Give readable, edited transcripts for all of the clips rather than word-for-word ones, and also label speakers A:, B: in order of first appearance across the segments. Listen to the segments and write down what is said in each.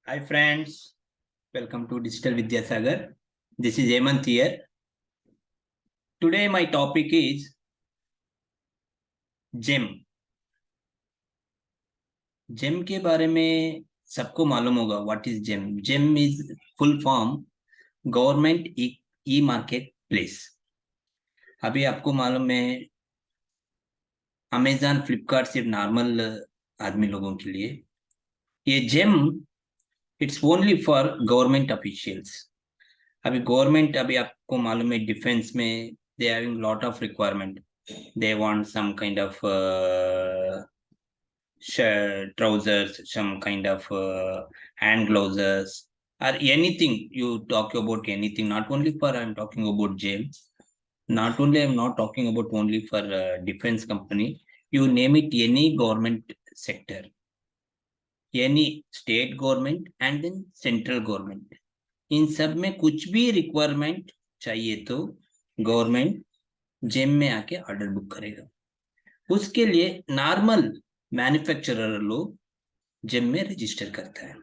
A: Hi friends, welcome to Digital Vidyasagar. This is Hemant here. Today my topic is GEM. GEM के बारे में सबको मालूम होगा. What is GEM? GEM is full form government e market place. अभी आपको मालूम है अमेजॉन फ्लिपकार्ट सिर्फ नॉर्मल आदमी लोगों के लिए. ये GEM it's only for government officials. अभी गवर्नमेंट अभी आपको मालूम है डिफेंस में they having lot of requirement. They want some kind of shirt, trousers, some kind of hand gloves, or anything. You talk about anything. Not only for I'm talking about James. Not only I'm not talking about only for defense company. You name it, any government sector, any state government and then central government. इन सब में कुछ भी requirement चाहिए तो government GeM में आके order book करेगा. उसके लिए नॉर्मल मैन्युफैक्चरर लोग जेम में रजिस्टर करता है.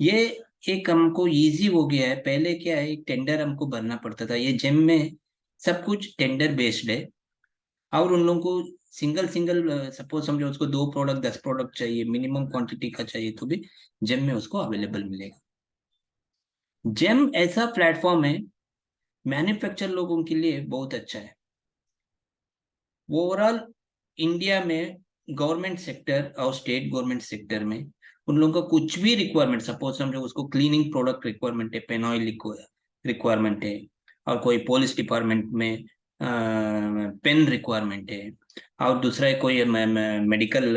A: ये एक हमको इजी हो गया है. पहले क्या है, एक टेंडर हमको भरना पड़ता था. ये जेम में सब कुछ टेंडर बेस्ड है. और उन लोगों को सिंगल सिंगल सपोज समझो उसको 2 प्रोडक्ट 10 प्रोडक्ट चाहिए, मिनिमम क्वांटिटी का चाहिए तो भी जेम में उसको अवेलेबल मिलेगा. जेम ऐसा प्लेटफॉर्म है मैन्युफैक्चर लोगों के लिए बहुत अच्छा है. ओवरऑल इंडिया में गवर्नमेंट सेक्टर और स्टेट गवर्नमेंट सेक्टर में उन लोगों का कुछ भी रिक्वायरमेंट, सपोज समझो उसको क्लीनिंग प्रोडक्ट रिक्वायरमेंट है, पेनॉइल रिक्वायरमेंट है, और कोई पुलिस डिपार्टमेंट में पेन रिक्वायरमेंट है, और दूसरा है कोई मेडिकल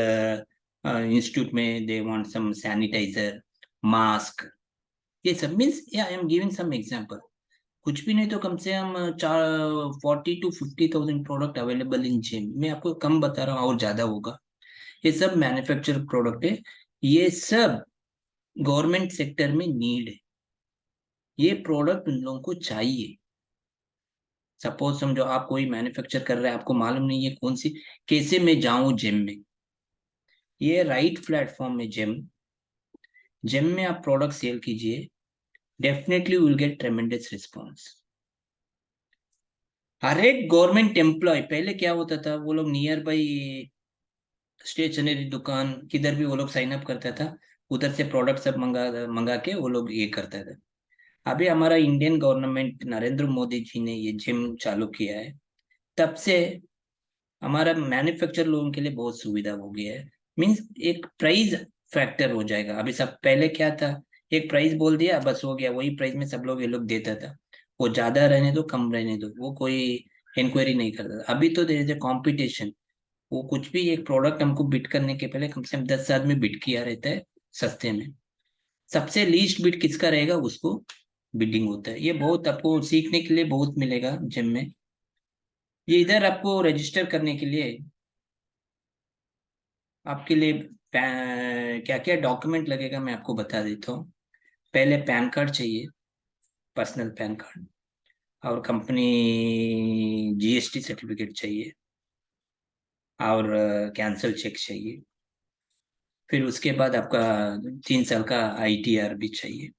A: इंस्टीट्यूट में they want some sanitizer, mask. ये सब means I am giving some example. कुछ भी नहीं तो कम से कम 40,000 to 50,000 product available in GeM. मैं आपको कम बता रहा हूँ और ज्यादा होगा. ये सब मैन्युफैक्चर प्रोडक्ट है. ये सब गवर्नमेंट सेक्टर में नीड है. ये प्रोडक्ट उन लोगों को चाहिए. सपोज समझो आप कोई मैन्युफैक्चर कर रहे हैं, आपको मालूम नहीं है कौन सी कैसे मैं जाऊं जेम में. ये राइट प्लेटफॉर्म है जेम. जेम में आप प्रोडक्ट सेल कीजिए, definitely will get tremendous response. हर एक गवर्नमेंट एम्प्लॉय, पहले क्या होता था, वो लोग नियर बाई स्टेशनरी दुकान किधर भी वो लोग साइन अप करता था, उधर से प्रोडक्ट सब मंगा मंगा के वो लोग ये करता था. अभी हमारा इंडियन गवर्नमेंट नरेंद्र मोदी जी ने ये जिम चालू किया है, तब से हमारा मैन्युफैक्चर लोगों के लिए बहुत सुविधा हो गया है. मीन्स एक प्राइस फैक्टर हो जाएगा. अभी सब पहले क्या था, एक प्राइस बोल दिया बस हो गया, वही प्राइस में सब लोग ये लोग देता था. वो ज्यादा रहने दो कम रहने दो, वो कोई इंक्वायरी नहीं करता था. अभी तो देयर इज कंपटीशन. वो कुछ भी एक प्रोडक्ट हमको बिट करने के पहले कम से कम 10 आदमी बिट किया रहता है सस्ते में. सबसे लीस्ट बिट किसका रहेगा उसको बिडिंग होता है. ये बहुत आपको सीखने के लिए बहुत मिलेगा जिम में. ये इधर आपको रजिस्टर करने के लिए आपके लिए क्या क्या डॉक्यूमेंट लगेगा मैं आपको बता देता हूँ. पहले पैन कार्ड चाहिए, पर्सनल पैन कार्ड, और कंपनी जीएसटी सर्टिफिकेट चाहिए, और कैंसल चेक चाहिए. फिर उसके बाद आपका 3 साल का आईटीआर भी चाहिए.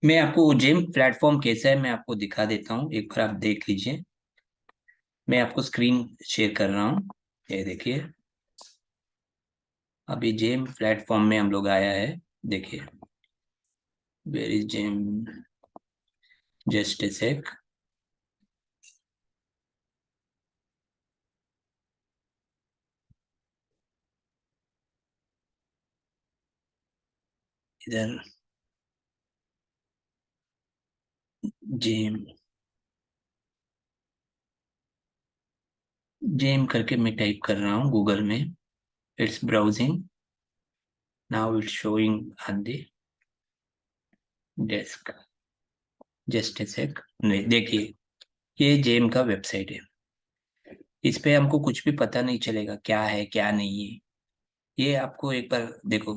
A: मैं आपको जेम प्लेटफॉर्म कैसा है मैं आपको दिखा देता हूँ, एक बार आप देख लीजिए. मैं आपको स्क्रीन शेयर कर रहा हूँ, ये देखिए. अभी जेम प्लेटफॉर्म में हम लोग आया है, देखिए. Where is GeM, just a sec. इधर जेम जेम करके मैं टाइप कर रहा हूँ गूगल में. It's browsing now, it's showing on the desk. Just a sec. नहीं, देखिए ये जेम का वेबसाइट है. इस पे हमको कुछ भी पता नहीं चलेगा क्या है क्या नहीं है. ये आपको एक बार देखो,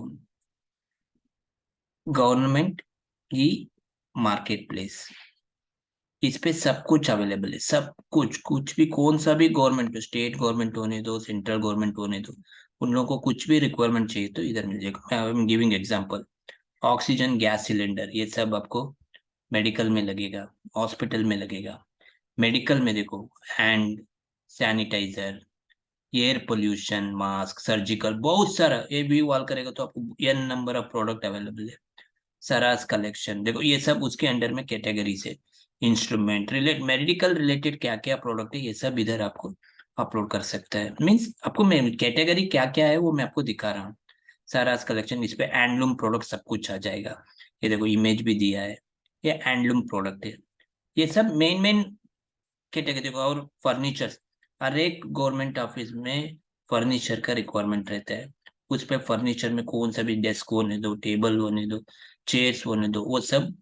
A: गवर्नमेंट की मार्केट प्लेस. इस पे सब कुछ अवेलेबल है, सब कुछ. कुछ भी कौन सा भी गवर्नमेंट, स्टेट गवर्नमेंट होने दो, सेंट्रल गवर्नमेंट होने दो, उन लोगों को कुछ भी रिक्वायरमेंट चाहिए तो इधर मिल जाएगा। आई am giving example, oxygen gas cylinder, ये सब आपको मेडिकल में लगेगा, हॉस्पिटल में लगेगा। मेडिकल में देखो, hand sanitizer, air pollution mask, surgical, बहुत सारा। ये भी वाल करेगा तो आपको an number of product available है। सरास कलेक्शन देखो, ये सब उसके अंडर में कैटेगरीज है। इंस्ट्रूमेंट रिलेट, मेडिकल रिलेटेड क्या क्या प्रोडक्ट है, ये सब इधर आपको अपलोड कर सकता है। मीन्स आपको मैं कैटेगरी क्या क्या है वो मैं आपको दिखा रहा हूँ। सरास कलेक्शन, इस पे हैंडलूम प्रोडक्ट सब कुछ आ जाएगा। ये देखो इमेज भी दिया है, ये हैंडलूम प्रोडक्ट है। ये सब मेन मेन कैटेगरी। और फर्नीचर, हर एक गवर्नमेंट ऑफिस में फर्नीचर का रिक्वायरमेंट रहता है। उस पे फर्नीचर में कौन सा भी डेस्क होने दो, टेबल होने दो, चेयर्स होने दो, वो सब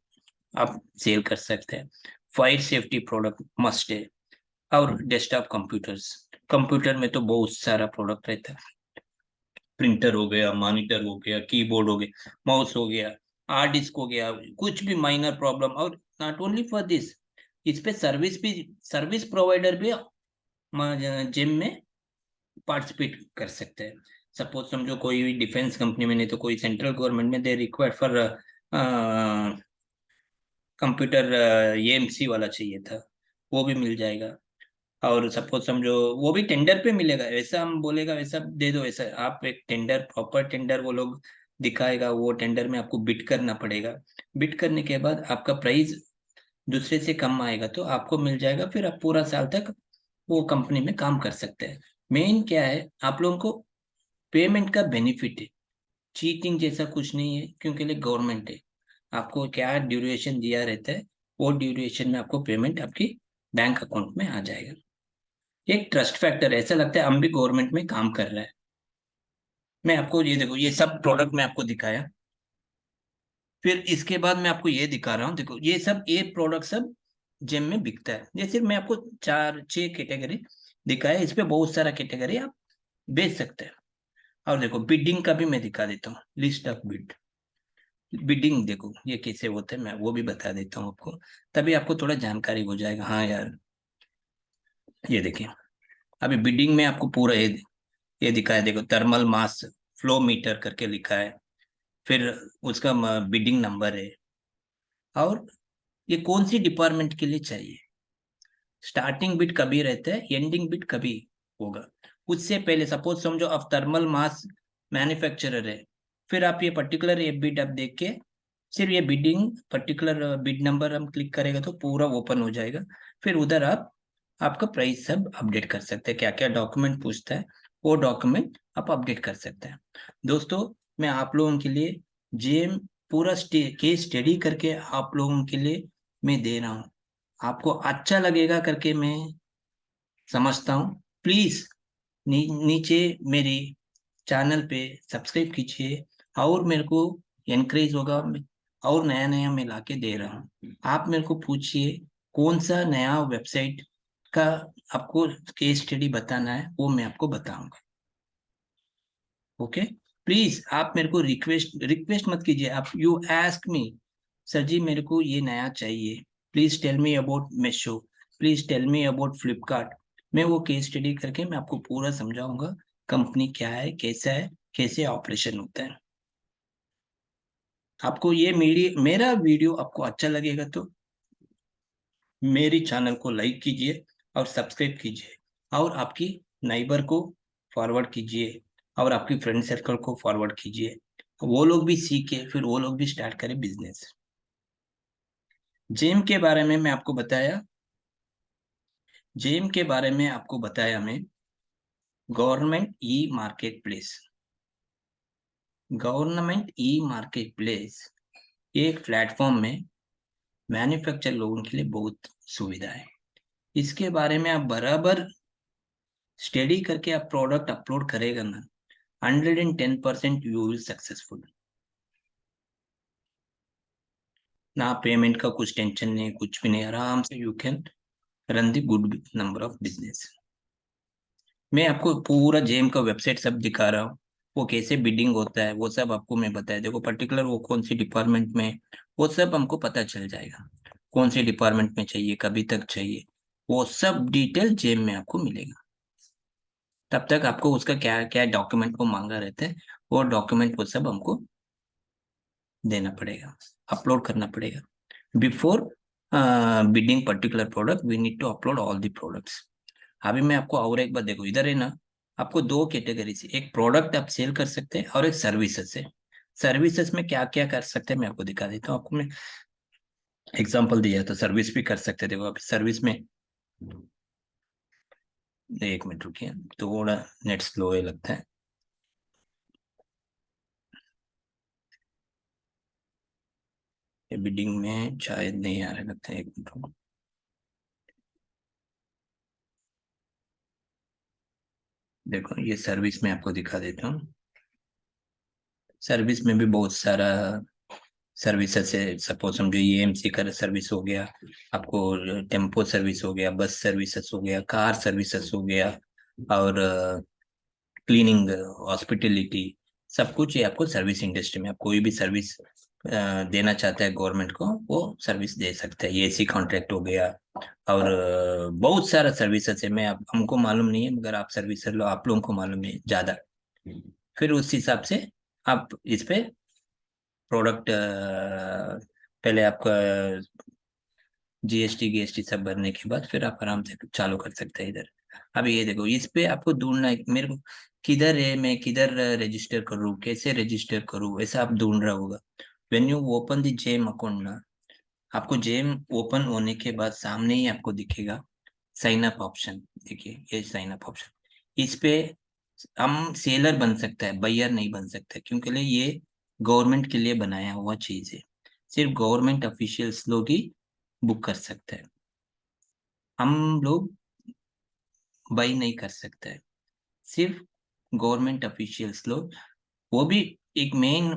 A: आप सेल कर सकते हैं। फायर सेफ्टी प्रोडक्ट मस्ट है। और डेस्कटॉप कंप्यूटर्स, कंप्यूटर में तो बहुत सारा प्रोडक्ट रहता है। प्रिंटर हो गया, मॉनिटर हो गया, कीबोर्ड हो गया, माउस हो गया, हार्ड डिस्क हो गया, कुछ भी माइनर प्रॉब्लम। और नॉट ओनली फॉर दिस, इस पे सर्विस भी, सर्विस प्रोवाइडर भी जिम में पार्टिसिपेट कर सकते हैं। सपोज समझो कोई भी डिफेंस कंपनी में, नहीं तो कोई सेंट्रल गवर्नमेंट में they required for computer, AMC वाला चाहिए था, वो भी मिल जाएगा। और सपोज समझो वो भी टेंडर पे मिलेगा, ऐसा हम बोलेगा वैसा दे दो, ऐसा आप एक टेंडर, प्रॉपर टेंडर वो लोग दिखाएगा, वो टेंडर में आपको बिड करना पड़ेगा। बिड करने के बाद आपका प्राइस दूसरे से कम आएगा तो आपको मिल जाएगा, फिर आप पूरा साल तक वो कंपनी में काम कर सकते हैं। मेन क्या है, आप लोगों को पेमेंट का बेनिफिट है। चीटिंग जैसा कुछ नहीं है, क्योंकि ये गवर्नमेंट है। आपको क्या ड्यूरेशन दिया रहता है, वो ड्यूरेशन में आपको पेमेंट आपकी बैंक अकाउंट में आ जाएगा। एक ट्रस्ट फैक्टर, ऐसा लगता है हम भी गवर्नमेंट में काम कर रहे हैं। मैं आपको ये देखो, ये सब प्रोडक्ट मैं आपको दिखाया। फिर इसके बाद मैं आपको ये दिखा रहा हूँ, देखो ये सब, ये प्रोडक्ट सब जेम में बिकता है। ये सिर्फ मैं आपको चार छह कैटेगरी दिखाया, इस पे बहुत सारा कैटेगरी आप बेच सकते हैं। और देखो बिडिंग का भी मैं दिखा देता हूँ, लिस्ट ऑफ बिड। बिडिंग देखो ये कैसे होते हैं, मैं वो भी बता देता हूँ आपको, तभी आपको थोड़ा जानकारी हो जाएगा। हाँ यार, ये देखिए, अभी बिडिंग में आपको पूरा ये दिखा है। देखो थर्मल मास फ्लो मीटर करके लिखा है, फिर उसका बिडिंग नंबर है, और ये कौन सी डिपार्टमेंट के लिए चाहिए, स्टार्टिंग बिट कभी रहता है, एंडिंग बिट कभी होगा। उससे पहले सपोज समझो आप थर्मल मास मैन्युफैक्चरर है, फिर आप ये पर्टिकुलर ये बिड आप देख के, सिर्फ ये बिडिंग पर्टिकुलर बिड नंबर हम क्लिक करेगा तो पूरा ओपन हो जाएगा। फिर उधर आप आपका प्राइस सब अपडेट कर सकते हैं, क्या क्या डॉक्यूमेंट पूछता है वो डॉक्यूमेंट आप अपडेट कर सकते हैं। दोस्तों, मैं आप लोगों के लिए जेम पूरा केस स्टडी करके आप लोगों के लिए मैं दे रहा हूँ। आपको अच्छा लगेगा करके मैं समझता हूँ। प्लीज नीचे मेरी चैनल पे सब्सक्राइब कीजिए, और मेरे को एनकरेज होगा। और नया नया मैं लाके दे रहा हूँ, आप मेरे को पूछिए कौन सा नया वेबसाइट का आपको केस स्टडी बताना है, वो मैं आपको बताऊंगा। ओके, प्लीज आप मेरे को रिक्वेस्ट रिक्वेस्ट मत कीजिए, आप you ask me, sir ji मेरे को ये नया चाहिए, please tell me about Meesho, please tell me about Flipkart. मैं वो केस स्टडी करके मैं आपको पूरा समझाऊंगा, कंपनी क्या है, कैसा है, कैसे ऑपरेशन होता है। आपको ये मेरा वीडियो आपको अच्छा लगेगा तो मेरी चैनल को लाइक कीजिए और सब्सक्राइब कीजिए, और आपकी नाइबर को फॉरवर्ड कीजिए, और आपकी फ्रेंड सर्कल को फॉरवर्ड कीजिए। वो लोग भी सीखे, फिर वो लोग भी स्टार्ट करें बिजनेस। जेम के बारे में मैं आपको बताया, जेम के बारे में आपको बताया मैं। Government e market place, government e market place एक प्लेटफॉर्म में मैन्युफैक्चर लोगों के लिए बहुत सुविधा है। इसके बारे में आप बराबर स्टडी करके आप प्रोडक्ट अपलोड करेगा ना, 110% यू विल सक्सेसफुल। ना पेमेंट का कुछ टेंशन नहीं, कुछ भी नहीं, आराम से you can run the good number of business. मैं आपको पूरा जेम का वेबसाइट सब दिखा रहा हूँ, वो कैसे बिडिंग होता है वो सब आपको मैं बताया। देखो पर्टिकुलर वो कौन सी डिपार्टमेंट में है, वो सब हमको पता चल जाएगा। कौन सी डिपार्टमेंट में चाहिए, कभी तक चाहिए, वो सब डिटेल जेम में आपको मिलेगा। तब तक आपको उसका क्या क्या डॉक्यूमेंट को मांगा रहता है, वो डॉक्यूमेंट वो सब हमको देना पड़ेगा, अपलोड करना पड़ेगा। Before bidding particular product we need to upload all the products. अभी मैं आपको और एक बात, देखो इधर है ना, आपको दो कैटेगरी से, एक प्रोडक्ट आप सेल कर सकते हैं और एक सर्विसेज से। सर्विसेज में क्या क्या कर सकते हैं मैं आपको दिखा देता हूँ। आपको मैं एग्जांपल दिया तो सर्विस भी कर सकते थे। देखो अभी सर्विस में, एक मिनट रुकिए, थोड़ा नेट स्लो है लगता है। ये बिडिंग में शायद नहीं आ रहा लगता है, एक मिनट रुको। देखो ये सर्विस में आपको दिखा देता हूँ। सर्विस में भी बहुत सारा सर्विसेज है। सपोज समझो ईएमसी का सर्विस हो गया, आपको टेम्पो सर्विस हो गया, बस सर्विसेज हो गया, कार सर्विसेज हो गया, और क्लीनिंग, हॉस्पिटलिटी, सब कुछ ये आपको सर्विस इंडस्ट्री में, आप कोई भी सर्विस देना चाहता है गवर्नमेंट को, वो सर्विस दे सकता है। एसी कॉन्ट्रैक्ट हो गया, और बहुत सारा सर्विसेज है। मैं आप हमको मालूम नहीं है, मगर आप सर्विस लो, आप लोगों को मालूम है ज्यादा। फिर उस हिसाब से आप इस पे प्रोडक्ट, पहले आपका जीएसटी जीएसटी सब भरने के बाद फिर आप आराम से चालू कर सकते हैं इधर। अब ये देखो, इस पे आपको ढूंढना है मेरे को, किधर है, मैं किधर रजिस्टर करूँ, कैसे रजिस्टर करूँ, ऐसा आप ढूंढ रहा होगा। When you open the GeM account ना, आपको जेम ओपन होने के बाद सामने ही आपको दिखेगा साइन अप ऑप्शन। देखिए ये साइन अप ऑप्शन, इस पे हम सेलर बन सकता है, बायर नहीं बन सकता, क्योंकि ये गवर्नमेंट के लिए बनाया हुआ चीज है। सिर्फ गवर्नमेंट ऑफिशियल्स लोग ही बुक कर सकते हैं, हम लोग बाई नहीं कर सकते हैं। सिर्फ गवर्नमेंट ऑफिशियल्स लोग, वो भी एक मेन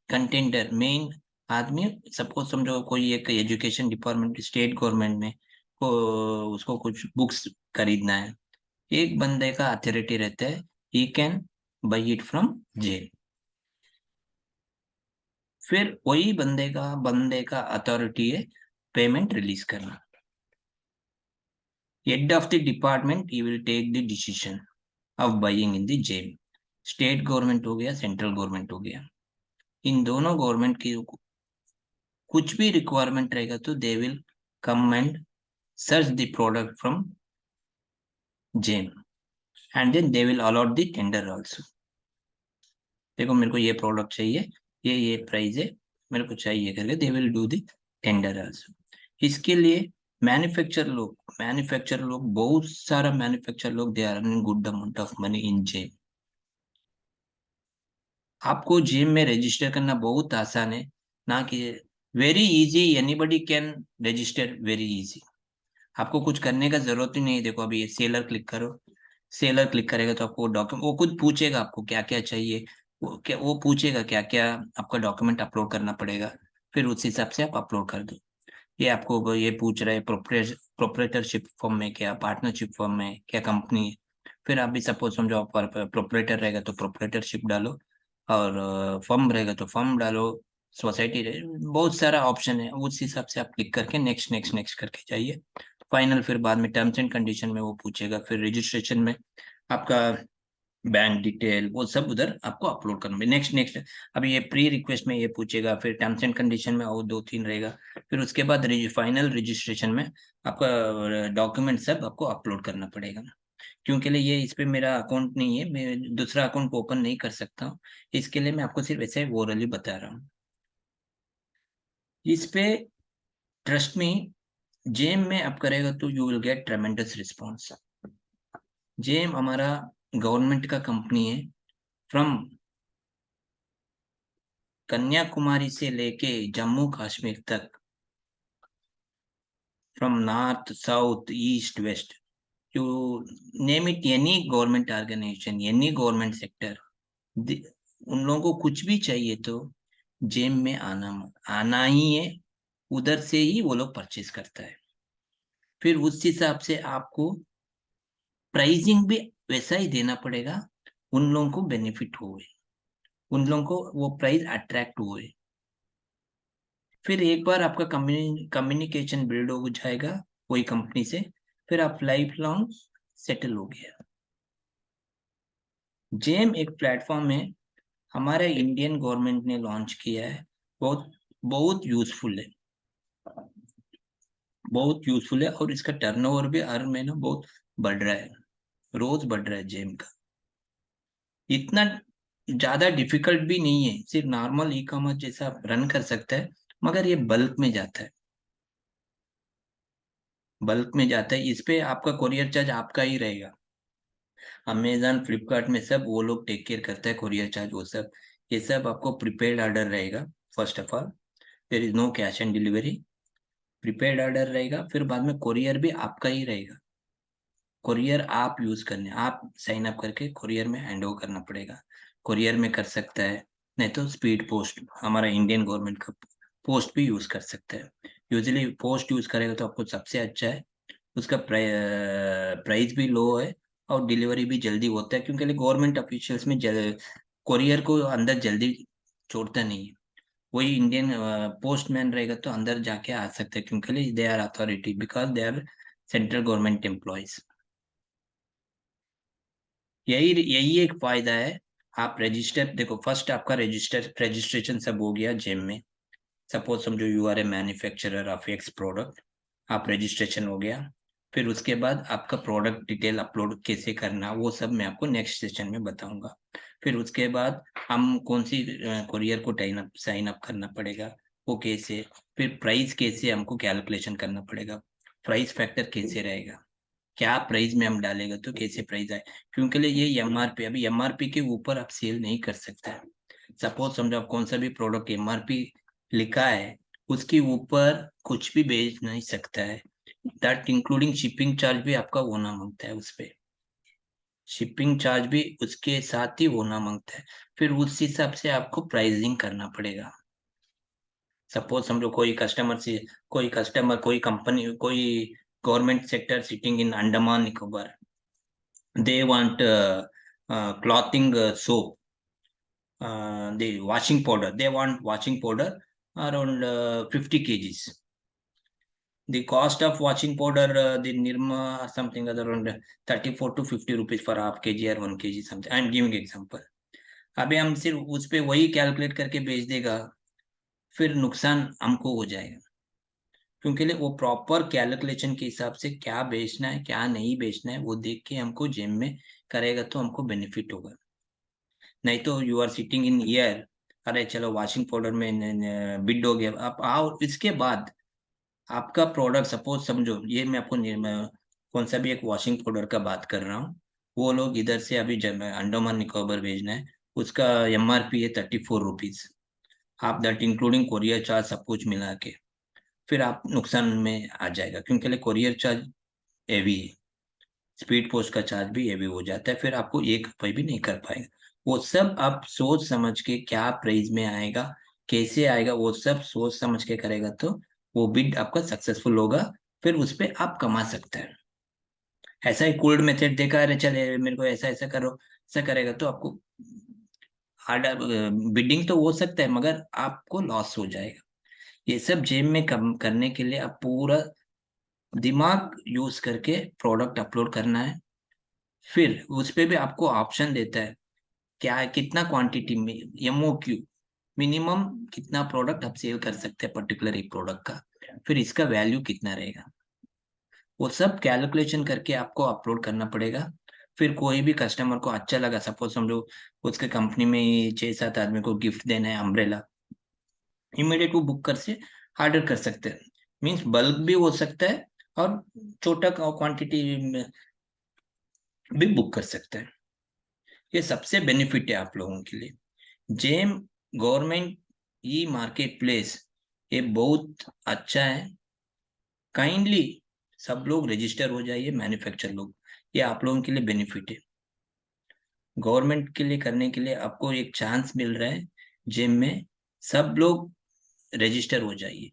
A: कंटेंडर, मेन आदमी। सपोज समझो कोई एक एजुकेशन डिपार्टमेंट स्टेट गवर्नमेंट में को उसको कुछ बुक्स खरीदना है, एक बंदे का अथॉरिटी रहता है, he can buy it from GeM. फिर वही बंदे का अथॉरिटी है पेमेंट रिलीज करना। Head of the department he will take the decision of buying in the GeM. State government हो गया, सेंट्रल गवर्नमेंट हो गया, इन दोनों गवर्नमेंट की कुछ भी रिक्वायरमेंट रहेगा तो they will come and search the product from GeM, and then they will allot the tender also. देखो मेरे को ये प्रोडक्ट चाहिए, ये प्राइस है, मेरे को चाहिए करके they will do the tender also. इसके लिए मैन्युफैक्चर लोग बहुत सारा मैन्युफैक्चर लोग, they are earning good amount of money in GeM. आपको जिम में रजिस्टर करना बहुत आसान है, ना कि very easy, anybody can register very easy. आपको कुछ करने का जरूरत ही नहीं है। देखो अभी ये सेलर क्लिक करो, सेलर क्लिक करेगा तो आपको डॉक्यूमेंट, वो खुद पूछेगा आपको क्या क्या चाहिए, वो पूछेगा क्या क्या आपका डॉक्यूमेंट अपलोड करना पड़ेगा, फिर उस हिसाब से आप अपलोड कर दो। ये आपको ये पूछ रहा है प्रोप्रेटरशिप फॉर्म में क्या, पार्टनरशिप फॉर्म में क्या, कंपनी। फिर आप भी सपोज समझो आप प्रोप्रेटर रहेगा तो प्रोप्रेटरशिप डालो, और फर्म रहेगा तो फर्म डालो, सोसाइटी रहे, बहुत सारा ऑप्शन है। उस हिसाब से आप क्लिक करके नेक्स्ट नेक्स्ट नेक्स्ट करके जाइए। फाइनल, फिर बाद में टर्म्स एंड कंडीशन में वो पूछेगा, फिर रजिस्ट्रेशन में आपका बैंक डिटेल वो सब उधर आपको अपलोड करना है, नेक्स्ट नेक्स्ट। अभी ये प्री रिक्वेस्ट में ये पूछेगा, फिर टर्म्स एंड कंडीशन में और दो तीन रहेगा, फिर उसके बाद फाइनल रजिस्ट्रेशन में आपका डॉक्यूमेंट सब आपको अपलोड करना पड़ेगा। क्योंकि लिए ये इस पे मेरा अकाउंट नहीं है, मैं दूसरा अकाउंट ओपन नहीं कर सकता हूँ, इसके लिए मैं आपको सिर्फ ऐसे ओरली बता रहा हूँ। इस पे ट्रस्ट में, जेम में आप करेगा तो you will get tremendous response. GeM हमारा गवर्नमेंट का कंपनी है, फ्रॉम कन्याकुमारी से लेके जम्मू कश्मीर तक, from north south east west, you name it, any government organization, any government sector, उन लोगों को कुछ भी चाहिए तो जेम में आना ही है। उधर से ही वो लोग परचेज करता है। फिर उस हिसाब से आपको प्राइसिंग भी वैसा ही देना पड़ेगा, उन लोगों को बेनिफिट हुए, उन लोगों को वो प्राइस अट्रैक्ट हुए। फिर एक बार आपका कम्युनिकेशन बिल्ड हो जाएगा कोई कंपनी से, फिर आप लाइफ लॉन्ग सेटल हो गया। जेम एक प्लेटफॉर्म है, हमारे इंडियन गवर्नमेंट ने लॉन्च किया है। बहुत बहुत यूजफुल है, बहुत यूजफुल है। और इसका टर्नओवर भी हर महीना बहुत बढ़ रहा है, रोज बढ़ रहा है जेम का। इतना ज्यादा डिफिकल्ट भी नहीं है, सिर्फ नॉर्मल ई कॉमर्स जैसा रन कर सकता है, मगर ये बल्क में जाता है, बल्क में जाता है। इस पे आपका कोरियर चार्ज आपका ही रहेगा। अमेजन फ्लिपकार्ट में सब वो लोग टेक केयर करता है, कोरियर चार्ज वो सब। ये सब आपको प्रीपेड ऑर्डर रहेगा। First of all, there is no cash on delivery, prepaid order रहेगा। फिर बाद में कोरियर भी आपका ही रहेगा। कोरियर आप यूज करने, आप साइन अप करके कोरियर में हैंड ओवर करना पड़ेगा। कोरियर में कर सकता है, नहीं तो स्पीड पोस्ट, हमारा इंडियन गवर्नमेंट का पोस्ट भी यूज कर सकता है। यूजली पोस्ट यूज करेगा तो आपको सबसे अच्छा है। उसका प्राइस भी लो है, और डिलीवरी भी जल्दी होता है, क्योंकि गवर्नमेंट ऑफिशियल्स में कोरियर को अंदर जल्दी छोड़ता नहीं है। वही इंडियन पोस्टमैन रहेगा तो अंदर जाके आ सकते हैं, क्योंकि they are authority, because they are central government employees. यही यही एक फायदा है। आप रजिस्टर देखो, फर्स्ट आपका रजिस्ट्रेशन सब हो गया जेम में। सपोज समझो you are a manufacturer of X product, आप रजिस्ट्रेशन हो गया। फिर उसके बाद आपका प्रोडक्ट डिटेल अपलोड कैसे करना, वो सब मैं आपको नेक्स्ट सेशन में बताऊंगा। फिर उसके बाद हम कौन सी कोरियर को साइन अप करना पड़ेगा, वो कैसे। फिर प्राइस कैसे हमको कैलकुलेशन करना पड़ेगा, प्राइस फैक्टर कैसे रहेगा, क्या प्राइस में हम डालेगा तो कैसे प्राइस आए। क्योंकि ये एमआरपी, अभी एमआरपी के ऊपर आप सेल नहीं कर सकते। सपोज समझो आप कौन सा भी प्रोडक्ट एमआरपी लिखा है, उसके ऊपर कुछ भी बेच नहीं सकता है। दैट इंक्लूडिंग शिपिंग चार्ज भी आपका होना मांगता है उस पे, शिपिंग चार्ज भी उसके साथ ही होना मांगता है। फिर उस हिसाब से आपको प्राइसिंग करना पड़ेगा। सपोज समझो कोई कस्टमर, कोई कंपनी, कोई government sector sitting in Andaman Nicobar, they want clothing soap, the washing powder, they want washing powder around 50 kgs. The cost of washing powder, the Nirma or something other, around 34 to 50 rupees for half kg or 1 kg something. I am giving example. अभी हम सिर्फ उस पे वही calculate करके बेच देगा, फिर नुकसान हमको हो जाएगा। क्योंकि वो प्रॉपर कैलकुलेशन के हिसाब से क्या बेचना है क्या नहीं बेचना है वो देख के हमको जेम में करेगा तो हमको बेनिफिट होगा। नहीं तो you are sitting in here, अरे चलो वॉशिंग पाउडर में बिड हो गया, आप आओ इसके बाद आपका प्रोडक्ट, सपोज समझो ये मैं आपको कौन सा भी एक वॉशिंग पाउडर का बात कर रहा हूँ। वो लोग इधर से अभी जब अंडमान निकोबार भेजना है, उसका एमआरपी है 34 रुपीज। आप दैट इंक्लूडिंग कोरियर चार्ज सब कुछ मिला के, फिर आप नुकसान में आ जाएगा, क्योंकि कोरियर चार्ज हेवी है, स्पीड पोस्ट का चार्ज भी हेवी हो जाता है, फिर आपको 1 रुपये भी नहीं कर पाएगा। वो सब आप सोच समझ के क्या प्राइस में आएगा, कैसे आएगा, वो सब सोच समझ के करेगा तो वो बिड आपका सक्सेसफुल होगा। फिर उस पे आप कमा सकते हैं। ऐसा ही कोल्ड मेथड देखा, अरे चले मेरे को ऐसा ऐसा करो, ऐसा करेगा तो आपको हार्ड बिडिंग तो हो सकता है, मगर आपको लॉस हो जाएगा। ये सब जेब में कम करने के लिए आप पूरा दिमाग यूज करके प्रोडक्ट अपलोड करना है। फिर उस पे भी आपको ऑप्शन देता है, क्या है कितना क्वांटिटी में, एमओक्यू, मिनिमम कितना प्रोडक्ट आप सेल कर सकते हैं पर्टिकुलर एक प्रोडक्ट का, फिर इसका वैल्यू कितना रहेगा, वो सब कैलकुलेशन करके आपको अपलोड करना पड़ेगा। फिर कोई भी कस्टमर को अच्छा लगा, सपोज समझो उसके कंपनी में 6-7 आदमी को गिफ्ट देना है अम्ब्रेला, इमीडिएट वो बुक कर से ऑर्डर कर सकते हैं। मीन्स बल्क भी हो सकता है, और छोटा क्वांटिटी में भी बुक कर सकते हैं। ये सबसे बेनिफिट है आप लोगों के लिए। GeM government e market place, ये बहुत अच्छा है। काइंडली सब लोग रजिस्टर हो जाइए, मैन्युफैक्चर लोग, ये आप लोगों के लिए बेनिफिट है। गवर्नमेंट के लिए करने के लिए आपको एक चांस मिल रहा है जेम में, सब लोग रजिस्टर हो जाइए।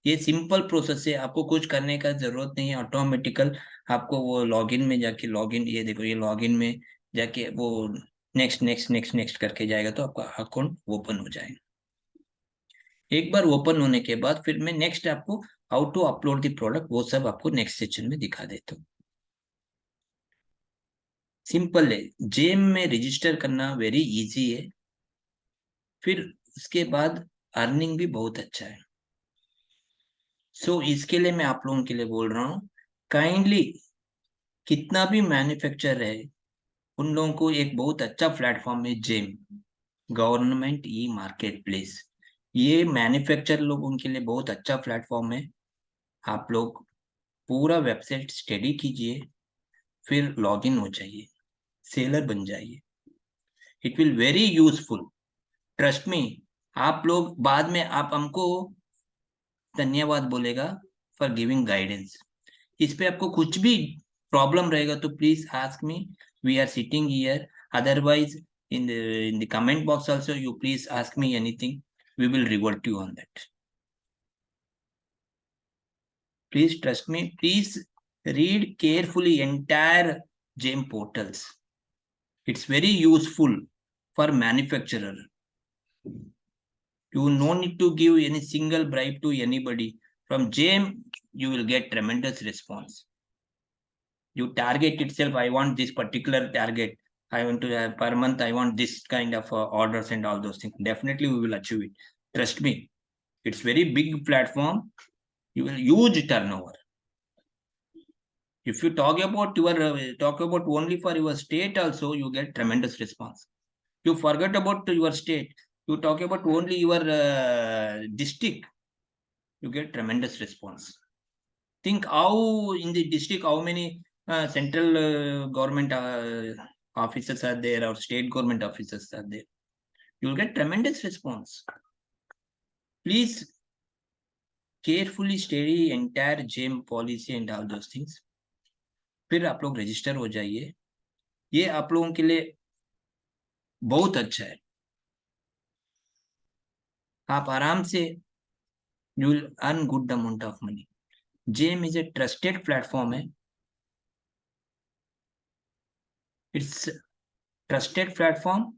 A: ये सिंपल प्रोसेस है, आपको कुछ करने का जरूरत नहीं है, ऑटोमेटिकल आपको वो लॉगिन में जाके, लॉगिन ये देखो, ये लॉगिन में जाके वो नेक्स्ट नेक्स्ट नेक्स्ट नेक्स्ट करके जाएगा तो आपका अकाउंट ओपन हो जाएगा। एक बार ओपन होने के बाद फिर मैं नेक्स्ट आपको how to upload the product वो सब आपको नेक्स्ट सेक्शन में दिखा देता हूँ। सिंपल है, जेम में रजिस्टर करना वेरी इजी है, फिर उसके बाद अर्निंग भी बहुत अच्छा है। सो इसके लिए मैं आप लोगों के लिए बोल रहा हूँ, काइंडली कितना भी मैन्युफैक्चर है, उन लोगों को एक बहुत अच्छा प्लेटफॉर्म है GeM, government e market place. ये मैन्युफैक्चर लोगों के लिए बहुत अच्छा प्लेटफॉर्म है। आप लोग पूरा वेबसाइट स्टडी कीजिए, फिर लॉगिन हो जाइए, सेलर बन जाइए। It will very useful, trust me. आप लोग बाद में आप हमको धन्यवाद बोलेगा फॉर गिविंग गाइडेंस। इस पे आपको कुछ भी प्रॉब्लम रहेगा तो please ask me, we are sitting here. Otherwise in the comment box also you please ask me anything, we will revert you on that. Please trust me, please read carefully entire gem portals. It's very useful for manufacturer. You no need to give any single bribe to anybody. From gem you will get tremendous response. You target itself, I want this particular target, I want to have per month, I want this kind of orders and all those things, definitely we will achieve it. Trust me, it's very big platform, you will huge turnover. If you talk about only for your state also, you get tremendous response. You forget about your state, you talk about only your district, you get tremendous response. Think how in the district how many central government officers are there or state government officers are there, you'll get tremendous response. Please carefully study entire GEM policy and all those things, फिर आप लोग register हो जाइए। ये आप लोगों के लिए बहुत अच्छा है, आप आराम से you will earn good amount of money. GeM is a trusted platform है, इट्स ट्रस्टेड प्लेटफॉर्म।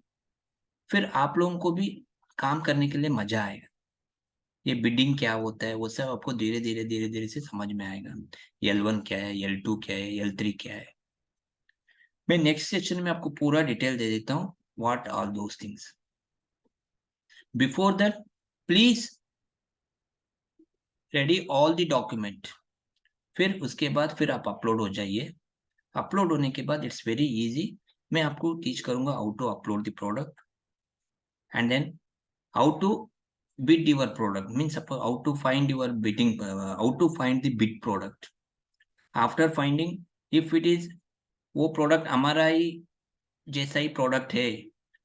A: फिर आप लोगों को भी काम करने के लिए मजा आएगा। ये बिडिंग क्या होता है वो सब आपको धीरे धीरे धीरे धीरे से समझ में आएगा। L1 क्या है, L2 क्या है, L3 क्या है। मैं नेक्स्ट सेशन में आपको पूरा डिटेल दे देता हूँ what are those things. Before that please ready all the document, फिर उसके बाद फिर आप अपलोड हो जाइए। अपलोड होने के बाद इट्स वेरी इजी, मैं आपको टीच करूंगा how to upload the product and then how to bid your product, means how to find your bidding, how to find the bid product. After finding, if it is वो product हमारा ही जैसा ही product है,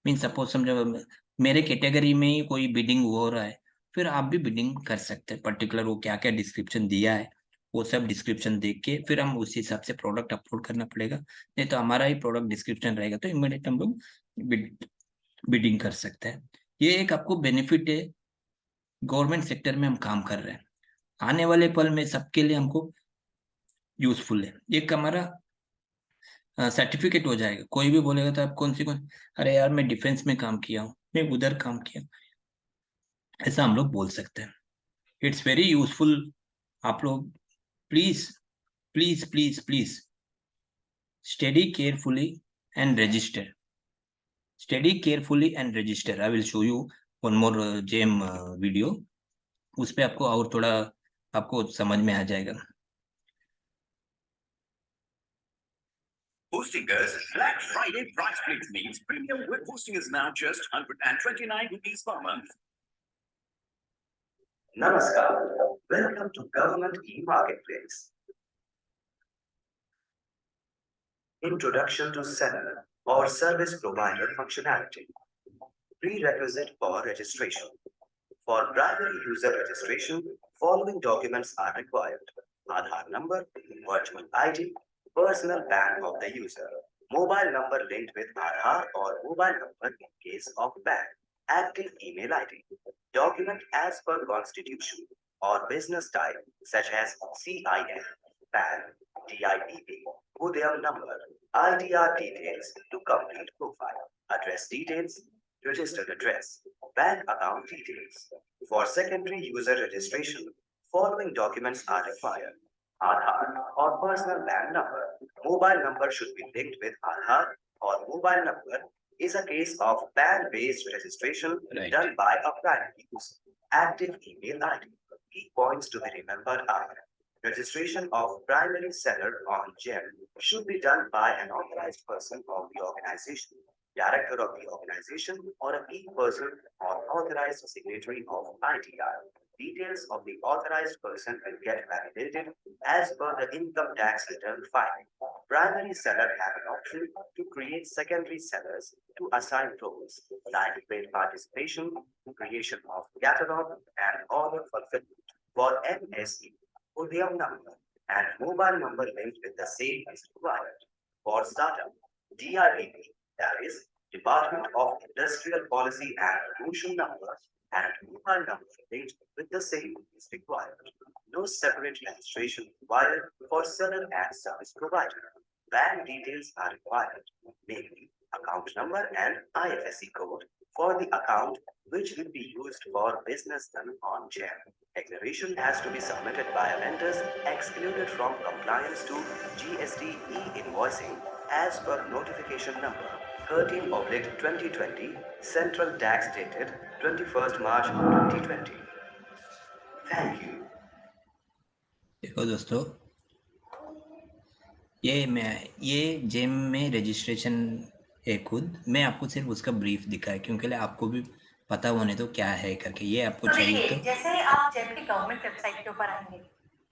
A: mean suppose समझो मेरे category में ही कोई bidding हो रहा है, फिर आप भी बिडिंग कर सकते हैं। पर्टिकुलर वो क्या क्या डिस्क्रिप्शन दिया है वो सब डिस्क्रिप्शन देख के फिर हम उस हिसाब से प्रोडक्ट अपलोड करना पड़ेगा। नहीं तो हमारा ही प्रोडक्ट डिस्क्रिप्शन रहेगा तो इमीडिएट हम लोग बिडिंग कर सकते हैं। ये एक आपको बेनिफिट है, गवर्नमेंट सेक्टर में हम काम कर रहे हैं, आने वाले पल में सबके लिए हमको यूजफुल है। एक हमारा सर्टिफिकेट हो जाएगा। कोई भी बोलेगा तो आप कौन, अरे यार मैं डिफेंस में काम किया हूँ, मैं उधर काम किया, ऐसा हम लोग बोल सकते हैं। It's very useful. आप लोग please please please please study carefully and register, study carefully and register. I will show you one more GeM video, उस पे आपको और थोड़ा आपको समझ में आ जाएगा।
B: Hosting us Black Friday price split means premium web hosting is now just 129 rupees per month.
C: Namaskar. Welcome to Government e-Marketplace. Introduction to seller or service provider functionality. Prerequisite for registration. For primary user registration, following documents are required: Aadhaar number, virtual ID, personal PAN of the user, mobile number linked with Aadhaar or mobile number in case of PAN, active email ID, document as per constitution or business type such as CIN, PAN, DIPP, Udyam number, ITR details to complete profile, address details, registered address, bank account details. For secondary user registration, following documents are required: Aadhaar or personal PAN number, Mobile number should be linked with Aadhaar or mobile number is a case of PAN-based registration
A: Right.
C: done by a primary user. Active email ID. Key points to be remembered are registration of primary seller on GEM should be done by an authorized person of the organization, director of the organization, or a key person or authorized signatory of ITR. Details of the authorized person will get validated as per the income tax return filing. Primary seller have an option to create secondary sellers to assign roles like paid participation, creation of catalog, and order fulfillment. For MSE, Udyam number and mobile number linked with the same is required. For startup, DIPP, that is Department of Industrial Policy and Promotion number and mobile number linked with the same is required. No separate registration required for seller and service provider. Bank details are required, namely account number and IFSC code for the account which will be used for business done on GEM. Declaration has to be submitted by vendors excluded from compliance to GST e-invoicing as per notification number 13/2020, Central Tax dated 21st March 2020. Thank you.
A: देखो दोस्तों, ये GeM में registration है खुद। मैं आपको सिर्फ उसका ब्रीफ दिखा है क्योंकि आपको भी पता होने तो क्या है करके। ये आपको
D: तो
A: चाहिए
D: देखिए,
A: तो
D: जैसे आप जेम की गवर्नमेंट वेबसाइट के ऊपर आएंगे,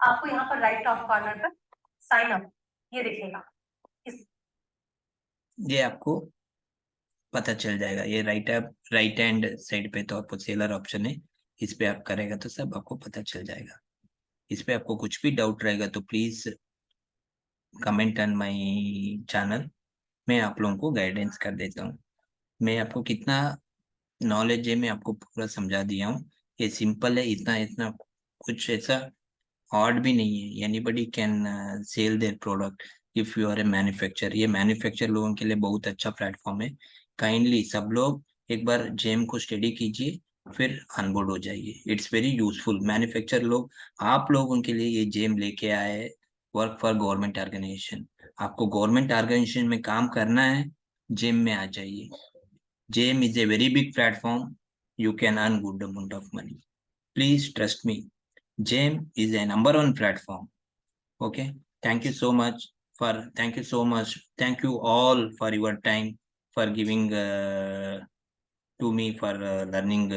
D: आपको यहाँ पर राइट टॉप कॉर्नर पर साइन अप ये दिखेगा।
A: ये आपको पता चल जाएगा। ये राइट हैंड साइड पे तो आपको सेलर ऑप्शन है, इस पे आप करेगा तो सब आपको पता चल जाएगा। इस पे आपको कुछ भी डाउट रहेगा तो please comment on my channel, मैं आप लोगों को गाइडेंस कर देता हूँ। मैं आपको कितना नॉलेज है मैं आपको पूरा समझा दिया हूँ। ये सिंपल है, इतना कुछ ऐसा हार्ड भी नहीं है। Anybody can sell their product if you are a manufacture. ये मैन्युफैक्चर लोगों के लिए बहुत अच्छा प्लेटफॉर्म है। काइंडली सब लोग एक बार जेम को स्टडी कीजिए, फिर अनबोर्ड हो जाइए। It's very useful. मैन्युफैक्चर लोग आप लोगों के लिए ये जेम लेके आए, वर्क फॉर गवर्नमेंट ऑर्गेनाइजेशन। आपको गवर्नमेंट ऑर्गेनाइजेशन में काम करना है, जेम में आ जाइए। GeM is a very big platform. You can earn good amount of money. Please trust me. GEM is a number one platform. Okay. Thank you so much. Thank you all for your time, for giving to me for learning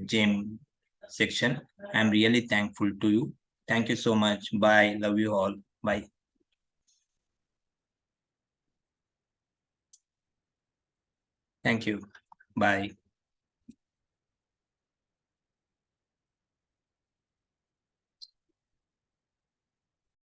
A: GEM section. I'm really thankful to you. Thank you so much. Bye. Love you all. Bye. Thank you. Bye.